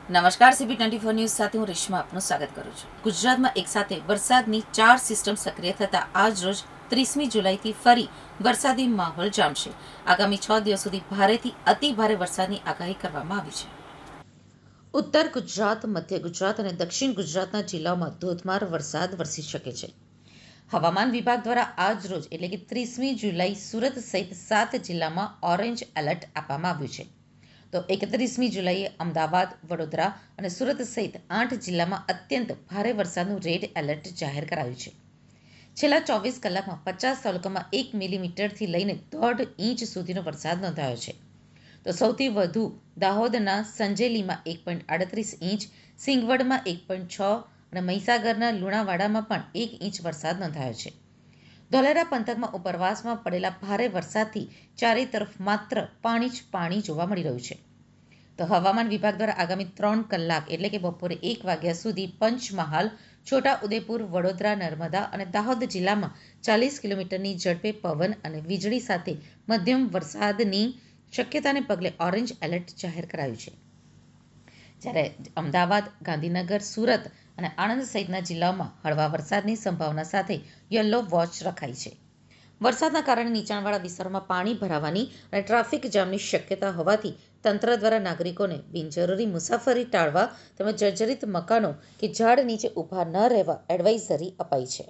નમસ્કાર, CP24 news સાથે હું રેશમા આપનું સ્વાગત કરું છું. ગુજરાતમાં એક સાથે વરસાદની 4 સિસ્ટમ સક્રિય થતા આજ રોજ 30મી જુલાઈથી ફરી વરસાદી માહોલ જામશે. આગામી 6 દિવસ સુધી ભારેથી અતિ ભારે વરસાદની આગાહી કરવામાં આવી છે. ઉત્તર ગુજરાત, મધ્ય ગુજરાત અને દક્ષિણ ગુજરાતના જિલ્લાઓમાં ધોધમાર વરસાદ વરસી શકે છે. હવામાન વિભાગ દ્વારા આજ રોજ એટલે કે 30મી જુલાઈ સુરત સહિત 7 જિલ્લામાં ઓરેન્જ એલર્ટ આપવામાં આવ્યું છે. તો 31મી જુલાઈએ અમદાવાદ, વડોદરા અને સુરત સહિત 8 જિલ્લામાં અત્યંત ભારે વરસાદનું રેડ એલર્ટ જાહેર કરાયું છે. છેલ્લા 24 કલાકમાં 50 તાલુકામાં 1 મિલીમીટરથી લઈને 1.5 ઇંચ સુધીનો વરસાદ નોંધાયો છે. તો સૌથી વધુ દાહોદના સંજેલીમાં 1.38 ઇંચ, સિંગવડમાં 1.6 અને મહીસાગરના લુણાવાડામાં પણ 1 ઇંચ વરસાદ નોંધાયો છે. ધોલેરા પંથકમાં ઉપરવાસમાં પડેલા ભારે વરસાદથી ચારે તરફ માત્ર પાણી જ પાણી જોવા મળી રહ્યું છે. તો હવામાન વિભાગ દ્વારા આગામી 3 કલાક એટલે કે બપોરે 1 વાગ્યા સુધી પંચમહાલ, છોટા ઉદેપુર, વડોદરા, નર્મદા અને દાહોદ જિલ્લામાં 40 કિલોમીટરની ઝડપે પવન અને વીજળી સાથે મધ્યમ વરસાદની શક્યતાને પગલે ઓરેન્જ એલર્ટ જાહેર કરાયું છે. જ્યારે અમદાવાદ, ગાંધીનગર, સુરત અને આણંદ સહિતના જિલ્લાઓમાં હળવા વરસાદની સંભાવના સાથે યલો વોચ રખાઈ છે. વરસાદના કારણે નીચાણવાળા વિસ્તારોમાં પાણી ભરાવાની અને ટ્રાફિક જામની શક્યતા હોવાથી તંત્ર દ્વારા નાગરિકોને બિનજરૂરી મુસાફરી ટાળવા તેમજ જર્જરિત મકાનો કે ઝાડ નીચે ઊભા ન રહેવા એડવાઇઝરી અપાઈ છે.